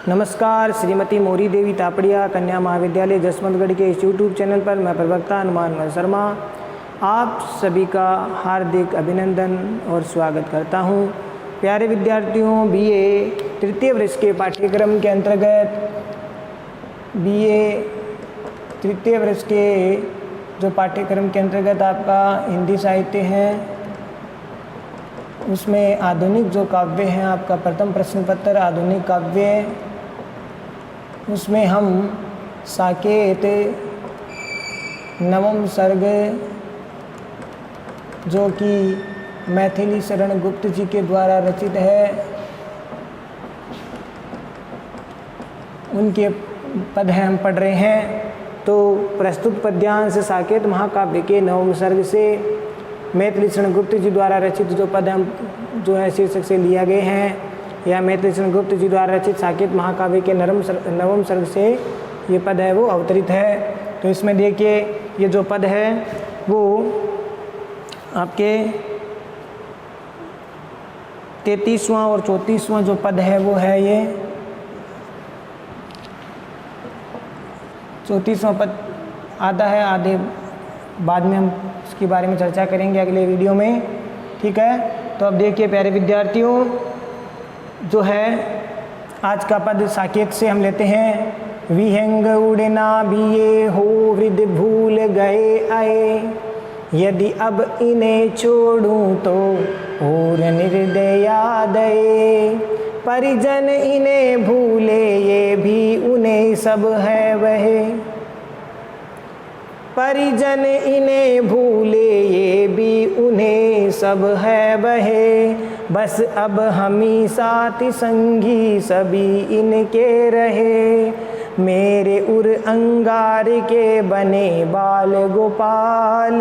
नमस्कार, श्रीमती मोरी देवी तापड़िया कन्या महाविद्यालय जसवंतगढ़ के इस यूट्यूब चैनल पर मैं प्रवक्ता हनुमान शर्मा आप सभी का हार्दिक अभिनंदन और स्वागत करता हूं। प्यारे विद्यार्थियों, बीए तृतीय वर्ष के पाठ्यक्रम के अंतर्गत बीए तृतीय वर्ष के जो पाठ्यक्रम के अंतर्गत आपका हिंदी साहित्य है, उसमें आधुनिक जो काव्य हैं, आपका प्रथम प्रश्न पत्र आधुनिक काव्य, उसमें हम साकेत नवम सर्ग जो कि मैथिली शरण गुप्त जी के द्वारा रचित है, उनके पद हैं हम पढ़ रहे हैं। तो प्रस्तुत पद्यांश साकेत महाकाव्य के नवम सर्ग से मैथिली शरण गुप्त जी द्वारा रचित जो पद हम जो है शीर्षक से लिया गए हैं, या मैथिली शरण गुप्त जी द्वारा रचित साकेत महाकाव्य के नवम सर्ग से ये पद है वो अवतरित है। तो इसमें देखिए, ये जो पद है वो आपके 33वां और 34वां जो पद है वो है ये 34वां पद आधा है, आधे बाद में हम उसके बारे में चर्चा करेंगे अगले वीडियो में, ठीक है। तो अब देखिए प्यारे विद्यार्थियों, जो है आज का पद साकेत से हम लेते हैं। विहंग उड़ना भी ये हो वृद्ध भूल गए आए, यदि अब इन्हें छोड़ूं तो और निर्दया दये, परिजन इन्हें भूले ये भी उन्हें सब है वह, परिजन इन्हें भूले ये भी उन्हें सब है बहे, बस अब हमी साथी संगी सभी इनके रहे, मेरे उर अंगार के बने बाल गोपाल,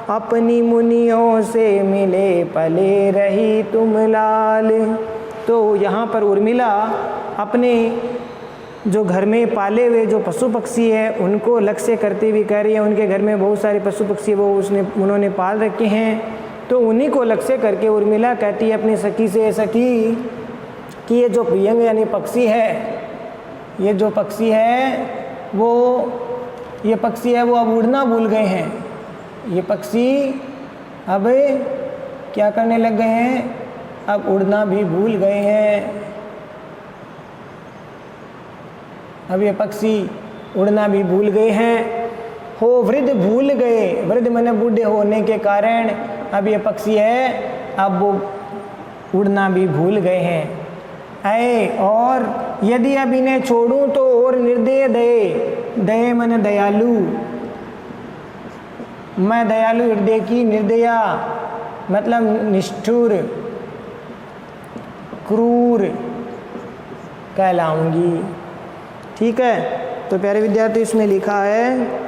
अपनी मुनियों से मिले पले रही तुम लाल। तो यहाँ पर उर्मिला अपने जो घर में पाले हुए जो पशु पक्षी है उनको लक्ष्य करते हुए कह रही है, उनके घर में बहुत सारे पशु पक्षी वो उन्होंने पाल रखे हैं, तो उन्हीं को लक्ष्य करके उर्मिला कहती है अपनी सखी से, सखी कि ये जो विहंग यानी पक्षी है, ये जो पक्षी है ये पक्षी है वो अब उड़ना भूल गए हैं, ये पक्षी अब क्या करने लग गए हैं, अब उड़ना भी भूल गए हैं, अब ये पक्षी उड़ना भी भूल गए हैं। हो वृद्ध भूल गए, वृद्ध माने बूढ़े होने के कारण अब ये पक्षी है अब वो उड़ना भी भूल गए हैं। ऐ और यदि अब इन्हें छोड़ूं तो और निर्दय दये, दये माने दयालु, मैं दयालु हृदय की निर्दया मतलब निष्ठुर क्रूर कहलाऊंगी, ठीक है। तो प्यारे विद्यार्थी, इसमें लिखा है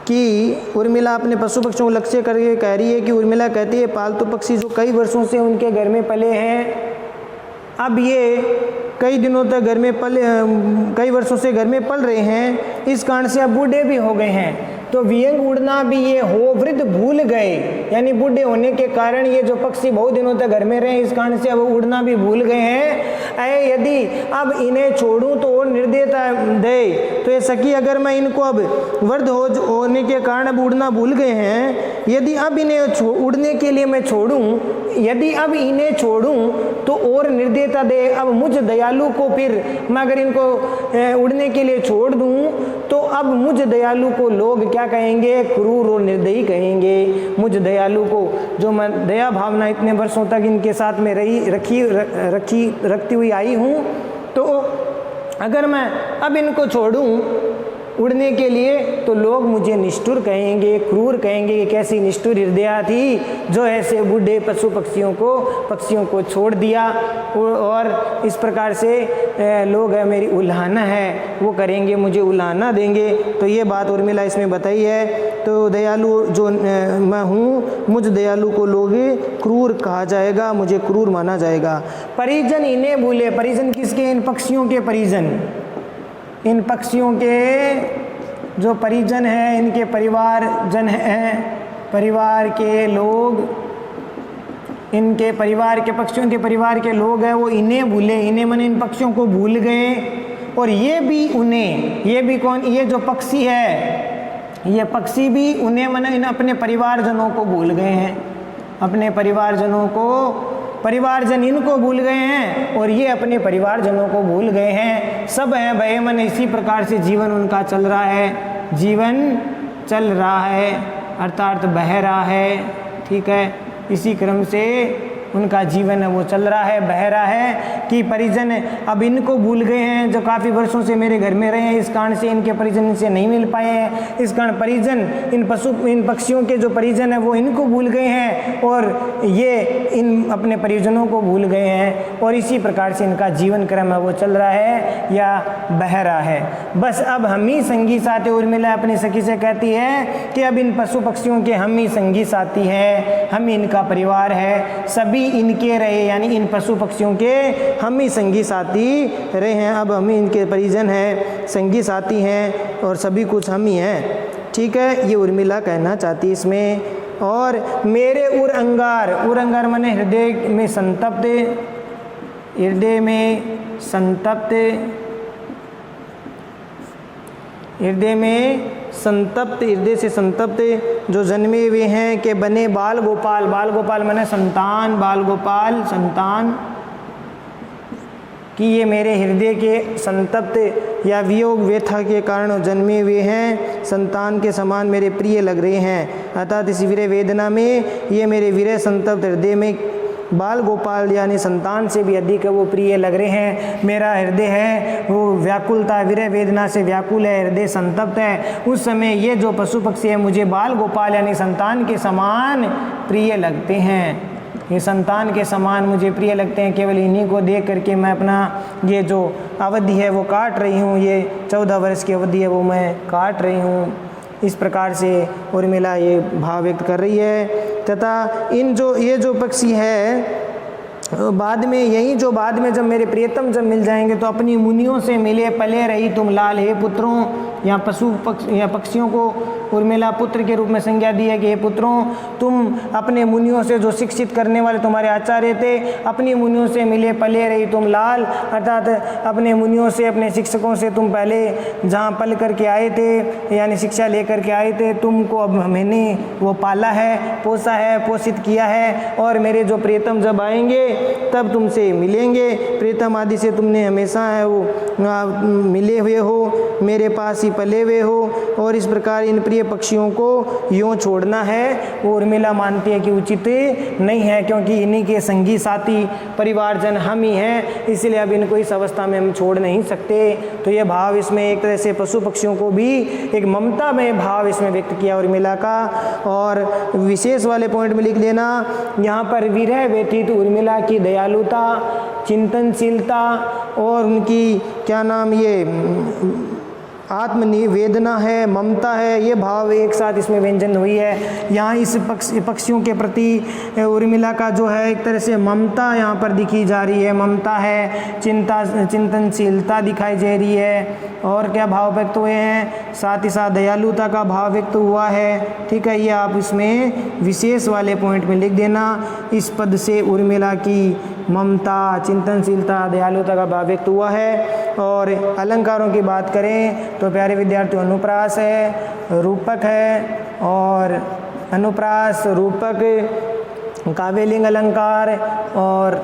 कि उर्मिला अपने पशु पक्षियों को लक्ष्य करके कह रही है कि उर्मिला कहती है पालतू पक्षी जो कई वर्षों से उनके घर में पले हैं, अब ये कई दिनों तक कई वर्षों से घर में पल रहे हैं, इस कारण से अब बूढ़े भी हो गए हैं। तो विहंग उड़ना भी ये हो वृद्ध भूल गए, यानी बूढ़े होने के कारण ये जो पक्षी बहुत दिनों तक घर में रहे, इस कारण से अब उड़ना भी भूल गए हैं। ऐ यदि अब इन्हें छोड़ूं तो और निर्दयता दे, तो ये सखी अगर मैं इनको अब वृद्ध होने के कारण अब उड़ना भूल गए हैं, यदि अब इन्हें उड़ने के लिए मैं छोड़ूं, यदि अब इन्हें छोड़ूं तो और निर्दयता दे, अब मुझ दयालु को फिर मैं अगर इनको उड़ने के लिए छोड़ दूं तो अब मुझ दयालु को लोग क्या कहेंगे, क्रूर और निर्दयी कहेंगे। मुझ दयालु को जो मैं दया भावना इतने वर्षों तक इनके साथ में रखती हुई आई हूँ, तो अगर मैं अब इनको छोड़ूं उड़ने के लिए तो लोग मुझे निष्ठुर कहेंगे, क्रूर कहेंगे कि कैसी निष्ठुर हृदया थी जो ऐसे बूढ़े पशु पक्षियों को छोड़ दिया, और इस प्रकार से लोग है मेरी उल्हाना है वो करेंगे, मुझे उल्हाना देंगे। तो ये बात उर्मिला इसमें बताई है। तो दयालु जो मैं हूँ, मुझ दयालु को लोग क्रूर कहा जाएगा, मुझे क्रूर माना जाएगा। परिजन इन्हें भूले, परिजन किसके, इन पक्षियों के परिजन, इन पक्षियों के जो परिजन हैं, इनके परिवार जन हैं, परिवार के लोग इनके परिवार के, पक्षियों के परिवार के लोग हैं वो इन्हें भूले, इन्हें माने इन पक्षियों को भूल गए, और ये भी उन्हें, ये भी कौन, ये जो पक्षी है, ये पक्षी भी उन्हें माने इन अपने परिवारजनों को भूल गए हैं, अपने परिवारजनों को, परिवारजन इनको भूल गए हैं और ये अपने परिवारजनों को भूल गए हैं। सब हैं भय मन, इसी प्रकार से जीवन उनका चल रहा है, जीवन चल रहा है अर्थात बह रहा है, ठीक है। इसी क्रम से उनका जीवन है वो चल रहा है, बह रहा है कि परिजन अब इनको भूल गए हैं जो काफ़ी वर्षों से मेरे घर में रहे हैं, इस कारण से इनके परिजन इनसे नहीं मिल पाए हैं, इस कारण परिजन इन पक्षियों के जो परिजन है वो इनको भूल गए हैं और ये इन अपने परिजनों को भूल गए हैं, और इसी प्रकार से इनका जीवन क्रम है वो चल रहा है या बह रहा है। बस अब हम ही संगी साथी, उर्मिला अपनी सखी से कहती है कि अब इन पशु पक्षियों के हम ही संगी साथी हैं, हम इनका परिवार है, सभी इनके रहे, यानी इन पशु पक्षियों के हम ही संगी साथी रहे हैं, अब हम ही इनके परिजन हैं, संगी साथी हैं और सभी कुछ हम ही हैं, ठीक है। ये उर्मिला कहना चाहती इसमें। और मेरे उर अंगार माने हृदय में संतप्त, हृदय में संतप्त, हृदय में संतप्त, हृदय से संतप्त जो जन्मे हुए हैं के बने बाल गोपाल, बाल गोपाल माने संतान, बाल गोपाल संतान, कि ये मेरे हृदय के संतप्त या वियोग व्यथा के कारण जन्मे हुए हैं, संतान के समान मेरे प्रिय लग रहे हैं, अर्थात इस विरह वेदना में ये मेरे विरह संतप्त हृदय में बाल गोपाल यानी संतान से भी अधिक वो प्रिय लग रहे हैं। मेरा हृदय है वो व्याकुलता, विरह वेदना से व्याकुल है, हृदय संतप्त है। उस समय ये जो पशु पक्षी है मुझे बाल गोपाल यानी संतान के समान प्रिय लगते हैं, ये संतान के समान मुझे प्रिय लगते हैं। केवल इन्हीं को देख करके मैं अपना ये जो अवधि है वो काट रही हूँ, ये 14 वर्ष की अवधि है वो मैं काट रही हूँ। इस प्रकार से उर्मिला ये भाव व्यक्त कर रही है। तथा ये जो पक्षी है बाद में, यही जो बाद में जब मेरे प्रियतम जब मिल जाएंगे तो अपनी मुनियों से मिले पले रही तुम लाल, हे पुत्रों, यहाँ पक्षियों को उर्मिला पुत्र के रूप में संज्ञा दी है कि हे पुत्रों, तुम अपने मुनियों से जो शिक्षित करने वाले तुम्हारे आचार्य थे, अपनी मुनियों से मिले पले रही तुम लाल, अर्थात अपने मुनियों से, अपने शिक्षकों से तुम पहले जहाँ पल करके आए थे यानी शिक्षा लेकर के आए थे, तुमको अब मैंने वो पाला है, पोसा है, पोषित किया है, और मेरे जो प्रियतम जब आएंगे तब तुमसे मिलेंगे, प्रियतम आदि से तुमने हमेशा है वो मिले हुए हो, मेरे पास ही पले हुए हो, और इस प्रकार इन प्रिय पक्षियों को यूँ छोड़ना है वो उर्मिला मानती है कि उचित नहीं है, क्योंकि इन्हीं के संगी साथी परिवारजन हम ही हैं, इसलिए अब इनको इस अवस्था में हम छोड़ नहीं सकते। तो ये भाव इसमें एक तरह से पशु पक्षियों को भी एक ममता में भाव इसमें व्यक्त किया उर्मिला का। और विशेष वाले पॉइंट में लिख देना, यहाँ पर विरह व्यतीत उर्मिला की दयालुता, चिंतनशीलता और उनकी क्या नाम ये आत्मनिवेदना है, ममता है, ये भाव एक साथ इसमें व्यंजन हुई है। यहाँ इस पक्षियों के प्रति उर्मिला का जो है एक तरह से ममता यहाँ पर दिखी जा रही है, ममता है, चिंतनशीलता दिखाई जा रही है, और क्या भाव व्यक्त हुए हैं, साथ ही साथ दयालुता का भाव व्यक्त हुआ है, ठीक है। ये आप इसमें विशेष वाले पॉइंट में लिख देना, इस पद से उर्मिला की ममता, चिंतनशीलता, दयालुता का भाव व्यक्त हुआ है। और अलंकारों की बात करें तो प्यारे विद्यार्थियों अनुप्रास है, रूपक है, और अनुप्रास, रूपक, काव्यलिंग अलंकार, और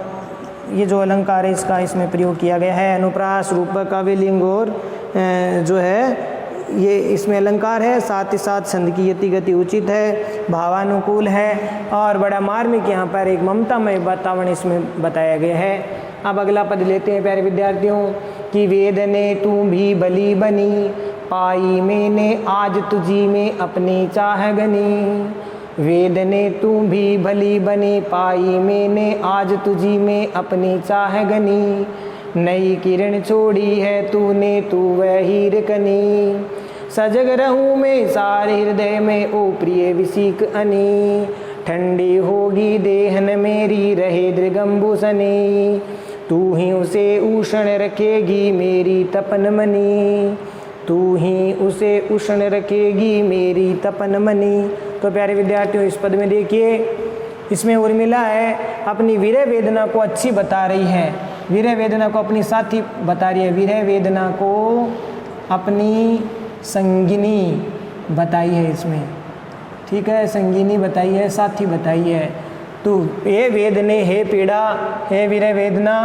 ये जो अलंकार है इसका इसमें प्रयोग किया गया है, अनुप्रास, रूपक, काव्यलिंग और जो है ये इसमें अलंकार है, साथ ही साथ छंद की यति गति उचित है, भावानुकूल है, और बड़ा मार्मिक यहाँ पर एक ममतामय वातावरण इसमें बताया गया है। अब अगला पद लेते हैं प्यारे विद्यार्थियों कि वेदने तू भी बली बनी, पाई मैंने आज तुझी में अपनी चाह गनी। वेदने तू भी भली बनी, पाई मैंने आज तुझी में अपनी चाह गनी। नई किरण छोड़ी है तूने, तू वह हीर कनी। सजग रहूं मैं सारे हृदय में, ओ प्रिय विसीक अनी। ठंडी होगी देहन मेरी, रहे दृगंबुसनी। तू ही उसे उष्ण रखेगी मेरी तपन मनी। तू ही उसे उष्ण रखेगी मेरी तपन मनी। तो प्यारे विद्यार्थियों इस पद में देखिए इसमें उर्मिला है अपनी विरह वेदना को अच्छी बता रही है, विरह वेदना को अपनी साथी बता रही है, विरह वेदना को अपनी संगिनी बताई है इसमें, ठीक है, संगिनी बताई है, साथी बताई है। तो हे वेदने, हे पीड़ा, हे विरह वेदना,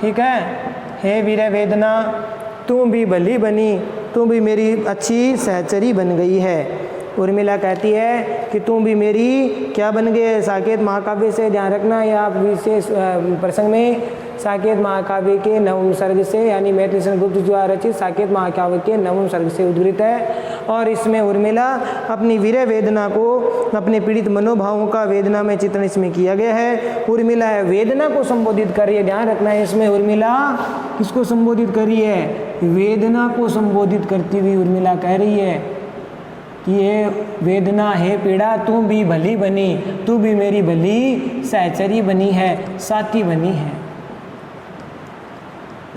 ठीक है, हे विरह वेदना, तू भी भली बनी, तू भी मेरी अच्छी सहचरी बन गई है। उर्मिला कहती है कि तुम भी मेरी क्या बन गए। साकेत महाकाव्य से ध्यान रखना, या आप विशेष प्रसंग में साकेत महाकाव्य के नवम सर्ग से, यानी मैत्री गुप्त द्वारा रचित साकेत महाकाव्य के नवम सर्ग से उद्धृत है। और इसमें उर्मिला अपनी विरह वेदना को, अपने पीड़ित मनोभावों का वेदना में चित्रण इसमें किया गया है। उर्मिला है वेदना को संबोधित कर रही है, ध्यान रखना है इसमें उर्मिला किसको संबोधित कर रही है, वेदना को संबोधित करती हुई उर्मिला कह रही है कि ये वेदना, हे पीड़ा, तू भी भली बनी, तू भी मेरी भली सहचरी बनी है, साथी बनी है।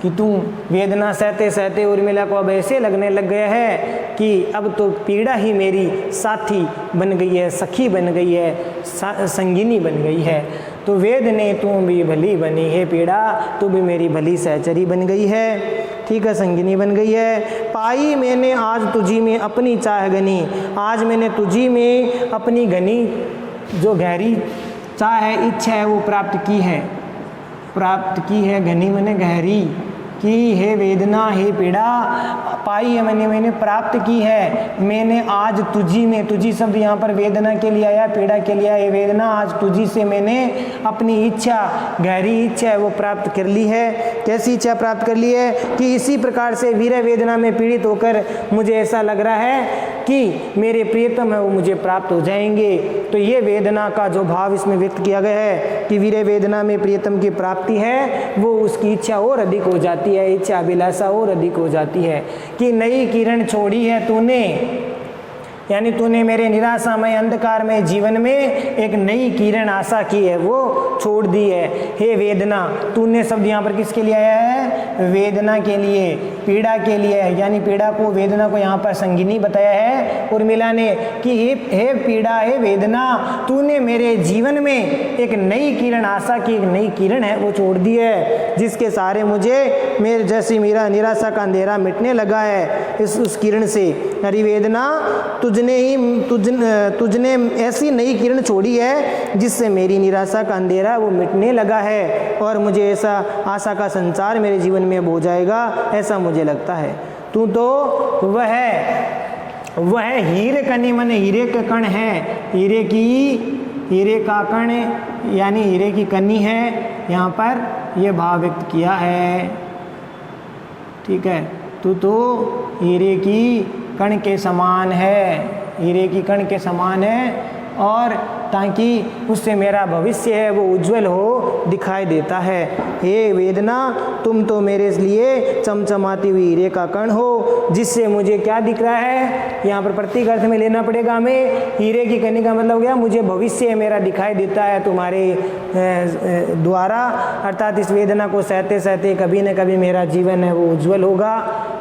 कि तू वेदना सहते सहते उर्मिला को अब ऐसे लगने लग गया है कि अब तो पीड़ा ही मेरी साथी बन गई है, सखी बन गई है, संगिनी बन गई है। तो वेदने तू भी भली बनी, हे पीड़ा तू भी मेरी भली सहचरी बन गई है, ठीक है, संगिनी बन गई है। पाई मैंने आज तुझी में अपनी चाह घनी, आज मैंने तुझी में अपनी घनी जो गहरी चाह है, इच्छा है, वो प्राप्त की है, प्राप्त की है। घनी मैंने गहरी कि हे वेदना, हे पीड़ा, पाई है मैंने प्राप्त की है। मैंने आज तुझी में, तुझी शब्द यहाँ पर वेदना के लिए आया, पीड़ा के लिए आया। वेदना, आज तुझी से मैंने अपनी इच्छा, गहरी इच्छा है वो प्राप्त कर ली है। कैसी इच्छा प्राप्त कर ली है कि इसी प्रकार से वीर वेदना में पीड़ित होकर मुझे ऐसा लग रहा है कि मेरे प्रियतम है वो मुझे प्राप्त हो जाएंगे। तो ये वेदना का जो भाव इसमें व्यक्त किया गया है कि वीर वेदना में प्रियतम की प्राप्ति है, वो उसकी इच्छा और अधिक हो जाती है, इच्छा अभिलाषा और अधिक हो जाती है। कि नई किरण छोड़ी है तूने, यानी तूने मेरे निराशामय अंधकारमय जीवन में एक नई किरण आशा की है, वो छोड़ दी है। हे वेदना, तूने शब्द यहाँ पर किसके लिए आया है, वेदना के लिए, पीड़ा के लिए है, यानी पीड़ा को, वेदना को यहाँ पर संगिनी बताया है उर्मिला ने कि हे पीड़ा, हे वेदना, तूने मेरे जीवन में एक नई किरण, आशा की एक नई किरण है वो छोड़ दी है, जिसके सहारे मुझे मेरे जैसी मेरा निराशा का अंधेरा मिटने लगा है इस उस किरण से। हरि वेदना, तुझने ऐसी नई किरण छोड़ी है जिससे मेरी निराशा का अंधेरा वो मिटने लगा है और मुझे ऐसा आशा का संचार मेरे जीवन में हो जाएगा, ऐसा मुझे लगता है। तू तो वह हीरे कनी, मन हीरे का कण है, हीरे का कण यानी हीरे की कनी है, यहाँ पर यह भाव व्यक्त किया है, ठीक है। तू तो हीरे की कण के समान है, हीरे की कण के समान है, और ताकि उससे मेरा भविष्य है वो उज्जवल हो दिखाई देता है। हे वेदना, तुम तो मेरे लिए चमचमाती हुई हीरे का कण हो, जिससे मुझे क्या दिख रहा है, यहाँ पर प्रतीक अर्थ में लेना पड़ेगा हमें। हीरे की कणी का मतलब क्या, मुझे भविष्य मेरा दिखाई देता है तुम्हारे द्वारा, अर्थात इस वेदना को सहते सहते कभी न कभी मेरा जीवन है वो उज्जवल होगा,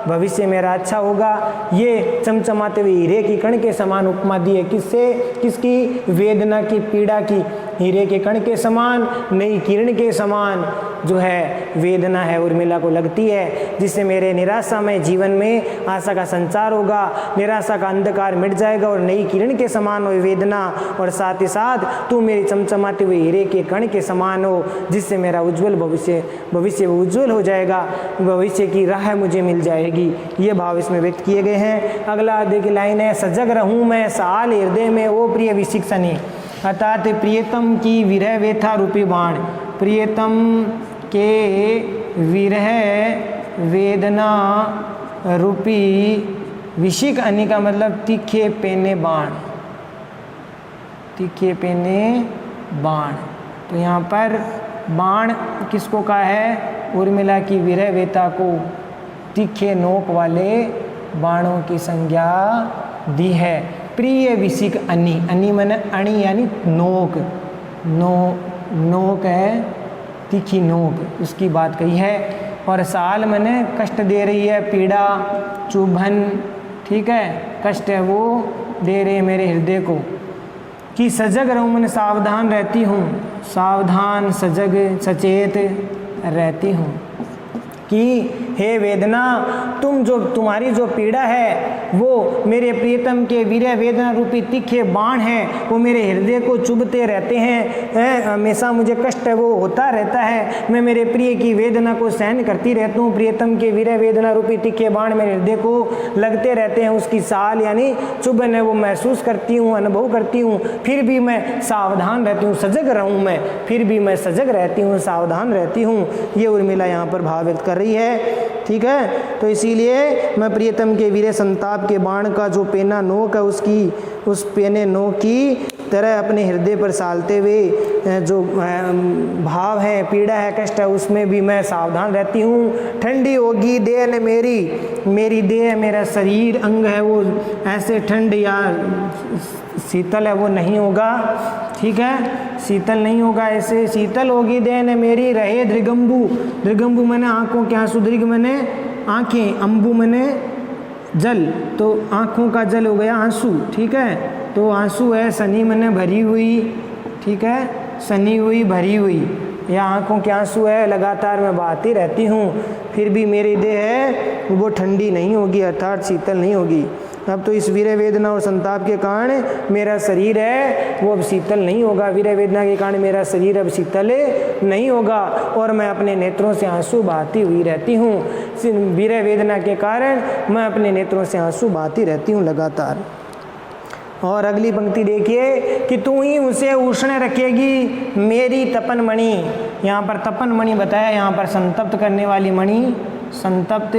भविष्य मेरा अच्छा होगा। ये चमचमाते हुए हीरे की कण के समान उपमा दी है, किससे, किसकी, वेदना की, पीड़ा की। हीरे के कण के समान, नई किरण के समान जो है वेदना है उर्मिला को लगती है, जिससे मेरे निराशामय जीवन में आशा का संचार होगा, निराशा का अंधकार मिट जाएगा और नई किरण के समान हो वेदना, और साथ ही साथ तू मेरी चमचमाते हुए हीरे के कण के समान हो, जिससे मेरा उज्जवल भविष्य उज्जवल हो जाएगा, भविष्य की राह मुझे मिल जाएगी। ये भाव इसमें व्यक्त किए गए हैं। अगला आधे की लाइन है, सजग रहूं मैं साल हृदय में ओ प्रिय विशिक्षणी, अर्थात प्रियतम की विरह व्यथा रूपी बाण, प्रियतम के विरह वेदना रूपी विशिक अनि का मतलब तीखे पेने बाण, तीखे पेने बाण। तो यहाँ पर बाण किसको कहा है, उर्मिला की विरह वेता को तीखे नोक वाले बाणों की संज्ञा दी है। प्रिय विशिक अनि, अनि मन अणि यानी नोक, नोक है तीखी नोक, उसकी बात कही है। और साल मने कष्ट दे रही है, पीड़ा, चुभन, ठीक है, कष्ट है वो दे रहे मेरे हृदय को। कि सजग रहूं मैंने सावधान रहती हूँ, सावधान सजग सचेत रहती हूँ। कि हे वेदना तुम्हारी जो पीड़ा है वो मेरे प्रियतम के वीर्य वेदना रूपी तीखे बाण है, वो मेरे हृदय को चुभते रहते हैं, हमेशा मुझे कष्ट है वो होता रहता है। मैं मेरे प्रिय की वेदना को सहन करती रहती हूँ, प्रियतम के वीर्य वेदना रूपी तीखे बाण मेरे हृदय को लगते रहते हैं, उसकी साल यानी चुभन है वो महसूस करती हूँ, अनुभव करती हूँ, फिर भी मैं सावधान रहती हूँ, सजग रहूँ मैं, फिर भी मैं सजग रहती हूँ, सावधान रहती हूँ। ये उर्मिला यहाँ पर भाव व्यक्त कर रही है। ठीक है, तो इसीलिए मैं प्रियतम के वीर संताप के बाण का जो पेना नोक है उस पेने नोक की तरह अपने हृदय पर सालते हुए जो भाव है, पीड़ा है, कष्ट है, उसमें भी मैं सावधान रहती हूँ। ठंडी होगी देह न मेरी देह मेरा शरीर अंग है वो ऐसे ठंड या शीतल है वो नहीं होगा। ठीक है, शीतल नहीं होगा, ऐसे शीतल होगी देह न मेरी रहे दृगंबु मैंने आँखों के आंसू, दृग मैंने आँखें, अम्बु मैंने जल, तो आँखों का जल हो गया आंसू। ठीक है, तो आंसू है, सनी मैंने भरी हुई। ठीक है, सनी हुई भरी हुई, या आँखों के आंसू है, लगातार मैं बहाती रहती हूँ, फिर भी मेरी देह है वो ठंडी नहीं होगी, अर्थात शीतल नहीं होगी। अब तो इस वीर्य वेदना और संताप के कारण मेरा शरीर है वो अब शीतल नहीं होगा, वीर्य वेदना के कारण मेरा शरीर अब शीतल नहीं होगा, और मैं अपने नेत्रों से आंसू बहाती हुई रहती हूँ। वीर्य वेदना के कारण मैं अपने नेत्रों से आंसू बहाती रहती हूँ लगातार। और अगली पंक्ति देखिए कि तू ही उसे उष्ण रखेगी मेरी तपन मणि। यहाँ पर तपन मणि बताया, यहाँ पर संतप्त करने वाली मणि, संतप्त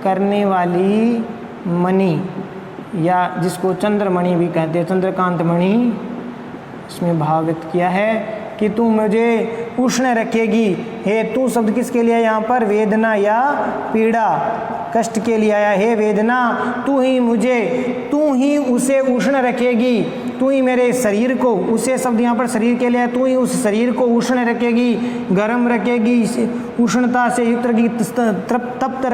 करने वाली मणि, या जिसको चंद्रमणि भी कहते हैं, चंद्रकांत मणि, इसमें भाव व्यक्त किया है कि तू मुझे उष्ण रखेगी। हे तू शब्द किसके लिए यहाँ पर, वेदना या पीड़ा कष्ट के लिए आया। हे वेदना तू ही उसे उष्ण रखेगी, तू ही मेरे शरीर को, उसे शब्द यहाँ पर शरीर के लिए, तू ही उस शरीर को उष्ण रखेगी, गर्म रखेगी, उष्णता से युक्त तप्त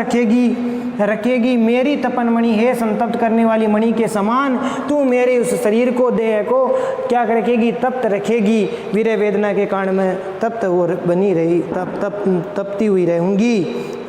रखेगी मेरी तपन मणि। हे संतप्त करने वाली मणि के समान तू मेरे उस शरीर को, देह को क्या रखेगी, तप्त रखेगी। वीर्य वेदना के कारण मैं तप्त और बनी रही तपती हुई रहूँगी,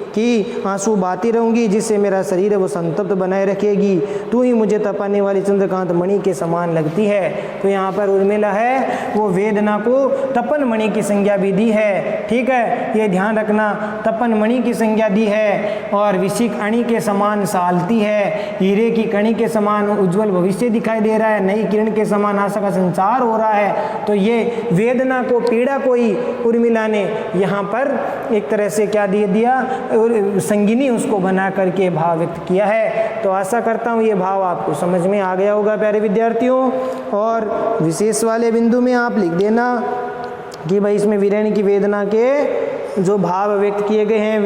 कि आंसू बहाती रहूँगी, जिससे मेरा शरीर है वो संतप्त बनाए रखेगी। तू ही मुझे तपाने वाली चंद्रकांत मणि के समान लगती है। तो यहाँ पर उर्मिला है वो वेदना को तपन मणि की संज्ञा भी दी है। ठीक है, ये ध्यान रखना, तपन मणि की संज्ञा दी है, और विशिक अणि के समान सालती है, हीरे की कणी के समान उज्जवल भविष्य दिखाई दे रहा है, नई किरण के समान आशा का संचार हो रहा है। तो ये वेदना को, पीड़ा को ही उर्मिला ने यहाँ पर एक तरह से क्या दिया, संगिनी उसको बना करके भाव व्यक्त किया है। तो आशा करता हूँ ये भाव आपको समझ में आ गया होगा प्यारे विद्यार्थियों। और विशेष वाले बिंदु में आप लिख देना कि भाई इसमें विरहिणी की वेदना के जो भाव व्यक्त किए गए हैं,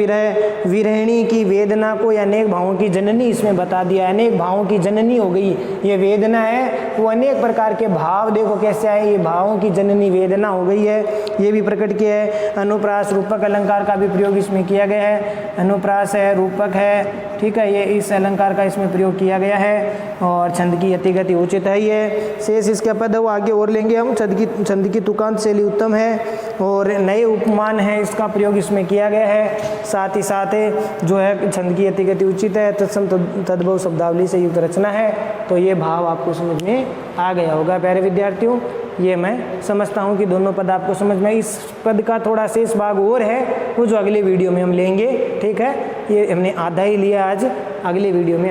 विरहिणी की वेदना को अनेक भावों की जननी इसमें बता दिया, अनेक भावों की जननी हो गई ये वेदना है, वो अनेक प्रकार के भाव देखो कैसे आए, ये भावों की जननी वेदना हो गई है, ये भी प्रकट किया है। अनुप्रास रूपक अलंकार का भी प्रयोग इसमें किया गया है, अनुप्रास है, रूपक है, ठीक है, ये इस अलंकार का इसमें प्रयोग किया गया है। और छंद की यतिगति उचित है, ये शेष इसका पद है वो आगे और लेंगे हम। छंद की तुकांत शैली उत्तम है, और नए उपमान है इसका प्रयोग इसमें किया गया है। साथ ही साथ जो है छंद की यतिगति उचित है, तत्सम तद्भव शब्दावली से युक्त रचना है। तो ये भाव आपको समझ में आ गया होगा प्यारे विद्यार्थियों। ये मैं समझता हूँ कि दोनों पद आपको समझ में, इस पद का थोड़ा शेष भाग और है वो जो अगले वीडियो में हम लेंगे। ठीक है, ये हमने आधा ही लिया आज, अगले वीडियो में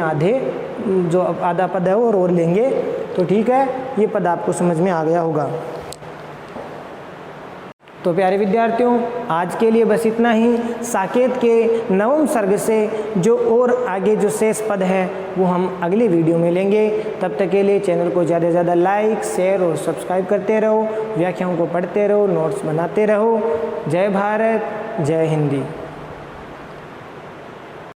जो आधा पद है और लेंगे। तो ठीक है, ये पद आपको समझ में आ गया होगा। तो प्यारे विद्यार्थियों आज के लिए बस इतना ही। साकेत के नवम सर्ग से जो और आगे जो शेष पद है वो हम अगले वीडियो में लेंगे। तब तक के लिए चैनल को ज़्यादा से ज़्यादा लाइक, शेयर और सब्सक्राइब करते रहो, व्याख्याओं को पढ़ते रहो, नोट्स बनाते रहो। जय भारत, जय हिंदी।